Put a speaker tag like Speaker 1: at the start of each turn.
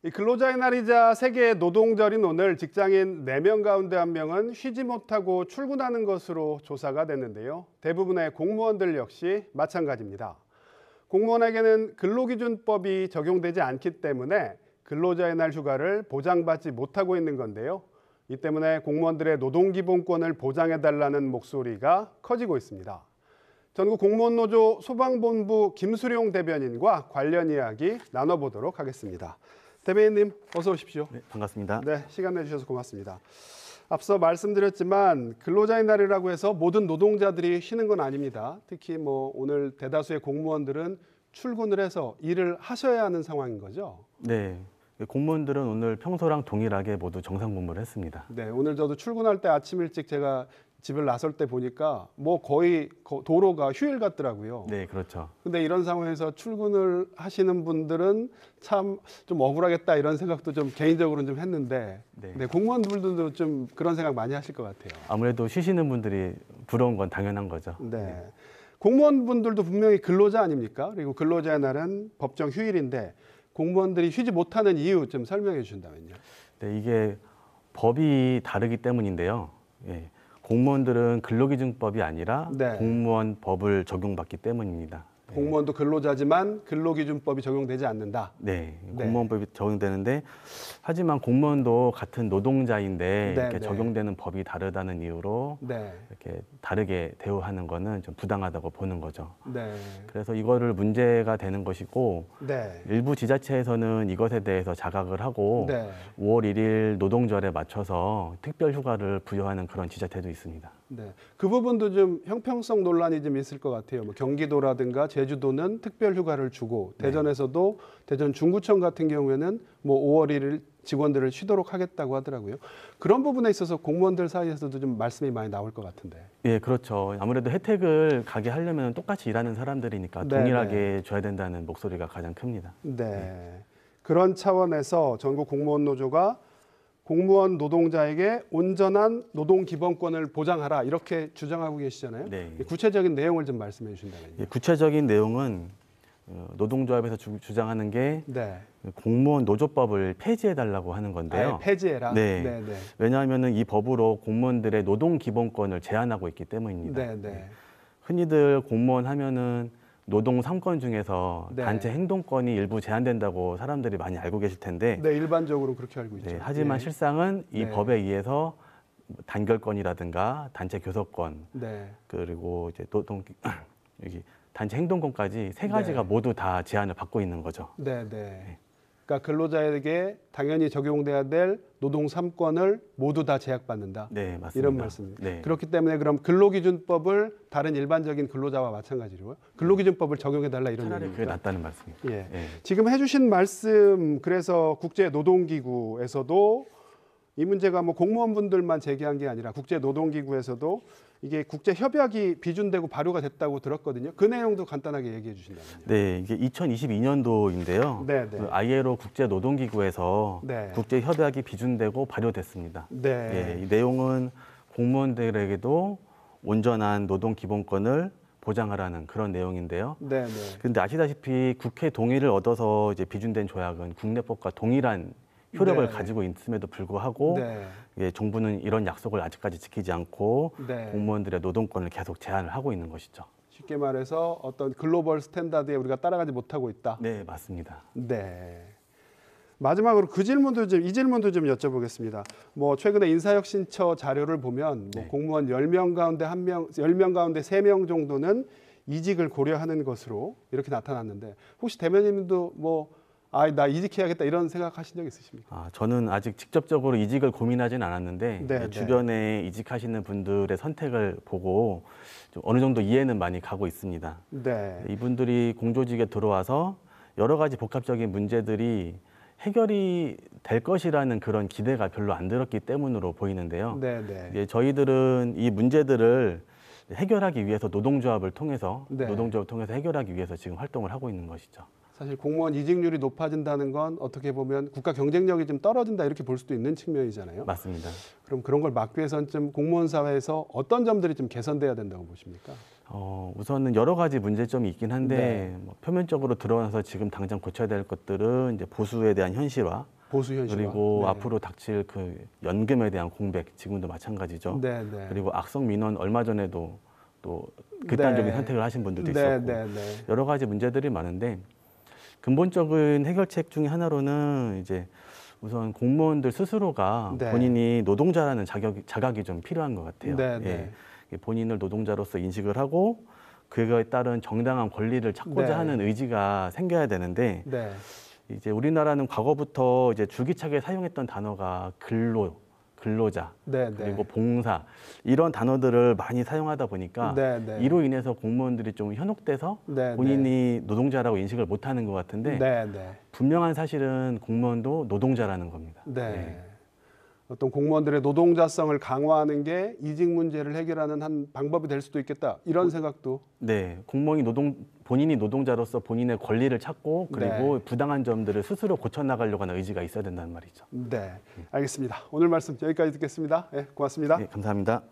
Speaker 1: 이 근로자의 날이자 세계 노동절인 오늘 직장인 4명 가운데 1명은 쉬지 못하고 출근하는 것으로 조사가 됐는데요. 대부분의 공무원들 역시 마찬가지입니다. 공무원에게는 근로기준법이 적용되지 않기 때문에 근로자의 날 휴가를 보장받지 못하고 있는 건데요. 이 때문에 공무원들의 노동기본권을 보장해달라는 목소리가 커지고 있습니다. 전국공무원노조 소방본부 김수룡 대변인과 관련 이야기 나눠보도록 하겠습니다. 대변인님 어서 오십시오.
Speaker 2: 네, 반갑습니다.
Speaker 1: 네, 시간 내주셔서 고맙습니다. 앞서 말씀드렸지만 근로자의 날이라고 해서 모든 노동자들이 쉬는 건 아닙니다. 특히 오늘 대다수의 공무원들은 출근을 해서 일을 하셔야 하는 상황인 거죠?
Speaker 2: 네, 공무원들은 오늘 평소랑 동일하게 모두 정상 근무를 했습니다.
Speaker 1: 네, 오늘 저도 출근할 때 아침 일찍 제가 집을 나설 때 보니까 거의 도로가 휴일 같더라고요.
Speaker 2: 네, 그렇죠.
Speaker 1: 근데 이런 상황에서 출근을 하시는 분들은 참 좀 억울하겠다 이런 생각도 좀 개인적으로는 좀 했는데 네, 공무원분들도 좀 그런 생각 많이 하실 것 같아요.
Speaker 2: 아무래도 쉬시는 분들이 부러운 건 당연한 거죠.
Speaker 1: 네. 공무원분들도 분명히 근로자 아닙니까? 그리고 근로자의 날은 법정 휴일인데 공무원들이 쉬지 못하는 이유 좀 설명해 주신다면요.
Speaker 2: 네, 이게 법이 다르기 때문인데요. 예, 공무원들은 근로기준법이 아니라
Speaker 1: 네.
Speaker 2: 공무원 법을 적용받기 때문입니다.
Speaker 1: 공무원도 근로자지만 근로기준법이 적용되지 않는다.
Speaker 2: 네, 공무원법이 적용되는데 하지만 공무원도 같은 노동자인데 이렇게 적용되는 법이 다르다는 이유로 이렇게 다르게 대우하는 거는 좀 부당하다고 보는 거죠. 그래서 이거를 문제가 되는 것이고 일부 지자체에서는 이것에 대해서 자각을 하고 5월 1일 노동절에 맞춰서 특별 휴가를 부여하는 그런 지자체도 있습니다.
Speaker 1: 네, 그 부분도 좀 형평성 논란이 좀 있을 것 같아요. 경기도라든가 제주도는 특별 휴가를 주고 대전에서도 대전 중구청 같은 경우에는 5월 1일 직원들을 쉬도록 하겠다고 하더라고요. 그런 부분에 있어서 공무원들 사이에서도 좀 말씀이 많이 나올 것 같은데.
Speaker 2: 예, 그렇죠. 아무래도 혜택을 가게 하려면 똑같이 일하는 사람들이니까 동일하게 줘야 된다는 목소리가 가장 큽니다.
Speaker 1: 네. 그런 차원에서 전국 공무원 노조가 공무원 노동자에게 온전한 노동 기본권을 보장하라 이렇게 주장하고 계시잖아요. 구체적인 내용을 좀 말씀해 주신다면요.
Speaker 2: 예, 구체적인 내용은 노동조합에서 주장하는 게 공무원 노조법을 폐지해달라고 하는 건데요.
Speaker 1: 폐지해라.
Speaker 2: 네. 왜냐하면 이 법으로 공무원들의 노동 기본권을 제한하고 있기 때문입니다. 흔히들 공무원 하면은 노동 3권 중에서 단체 행동권이 일부 제한된다고 사람들이 많이 알고 계실 텐데
Speaker 1: 일반적으로 그렇게 알고 있죠.
Speaker 2: 하지만 실상은 이 법에 의해서 단결권이라든가 단체 교섭권 그리고 이제 노동 여기 단체 행동권까지 3가지가 모두 다 제한을 받고 있는 거죠. 그러니까
Speaker 1: 근로자에게 당연히 적용돼야 될 노동 3권을 모두 다 제약받는다.
Speaker 2: 네, 맞습니다.
Speaker 1: 이런 말씀입니다. 그렇기 때문에 그럼 근로기준법을 다른 일반적인 근로자와 마찬가지로요. 근로기준법을 적용해달라 이런
Speaker 2: 차라리 그게 낫다는 말씀입니다.
Speaker 1: 지금 해주신 말씀 그래서 국제노동기구에서도 이 문제가 공무원분들만 제기한 게 아니라 국제노동기구에서도 이게 국제협약이 비준되고 발효가 됐다고 들었거든요. 그 내용도 간단하게 얘기해 주신다면요.
Speaker 2: 네, 이게 2022년도인데요. 그 ILO 국제노동기구에서 국제협약이 비준되고 발효됐습니다. 이 내용은 공무원들에게도 온전한 노동 기본권을 보장하라는 그런 내용인데요. 그런데 아시다시피 국회 동의를 얻어서 이제 비준된 조약은 국내법과 동일한 효력을 가지고 있음에도 불구하고 정부는 이런 약속을 아직까지 지키지 않고 공무원들의 노동권을 계속 제한을 하고 있는 것이죠.
Speaker 1: 쉽게 말해서 어떤 글로벌 스탠다드에 우리가 따라가지 못하고 있다.
Speaker 2: 네, 맞습니다.
Speaker 1: 마지막으로 이 질문도 좀 여쭤보겠습니다. 최근에 인사혁신처 자료를 보면 공무원 10명 가운데 10명 가운데 3명 정도는 이직을 고려하는 것으로 이렇게 나타났는데 혹시 대변인님도 나 이직해야겠다 이런 생각하신 적 있으십니까?
Speaker 2: 저는 아직 직접적으로 이직을 고민하진 않았는데 주변에 이직하시는 분들의 선택을 보고 좀 어느 정도 이해는 많이 가고 있습니다. 이분들이 공조직에 들어와서 여러 가지 복합적인 문제들이 해결이 될 것이라는 그런 기대가 별로 안 들었기 때문으로 보이는데요. 저희들은 이 문제들을 해결하기 위해서 노동조합을 통해서 해결하기 위해서 지금 활동을 하고 있는 것이죠.
Speaker 1: 사실 공무원 이직률이 높아진다는 건 어떻게 보면 국가 경쟁력이 좀 떨어진다 이렇게 볼 수도 있는 측면이잖아요.
Speaker 2: 맞습니다.
Speaker 1: 그럼 그런 걸 막기 위해서는 좀 공무원 사회에서 어떤 점들이 좀 개선돼야 된다고 보십니까?
Speaker 2: 우선은 여러 가지 문제점이 있긴 한데 뭐 표면적으로 드러나서 지금 당장 고쳐야 될 것들은 이제 보수에 대한 현실화, 그리고 앞으로 닥칠 그 연금에 대한 공백, 지금도 마찬가지죠. 그리고 악성 민원 얼마 전에도 또 극단적인 선택을 하신 분들도 있었고 여러 가지 문제들이 많은데 근본적인 해결책 중에 하나로는 이제 우선 공무원들 스스로가 본인이 노동자라는 자각이 좀 필요한 것 같아요. 본인을 노동자로서 인식을 하고 그거에 따른 정당한 권리를 찾고자 하는 의지가 생겨야 되는데 이제 우리나라는 과거부터 이제 줄기차게 사용했던 단어가 근로자, 그리고 봉사 이런 단어들을 많이 사용하다 보니까 이로 인해서 공무원들이 좀 현혹돼서 본인이 노동자라고 인식을 못하는 것 같은데 분명한 사실은 공무원도 노동자라는 겁니다.
Speaker 1: 어떤 공무원들의 노동자성을 강화하는 게 이직 문제를 해결하는 한 방법이 될 수도 있겠다. 이런 생각도.
Speaker 2: 공무원이 본인이 노동자로서 본인의 권리를 찾고 그리고 부당한 점들을 스스로 고쳐나가려고 하는 의지가 있어야 된다는 말이죠.
Speaker 1: 알겠습니다. 오늘 말씀 여기까지 듣겠습니다. 고맙습니다.
Speaker 2: 감사합니다.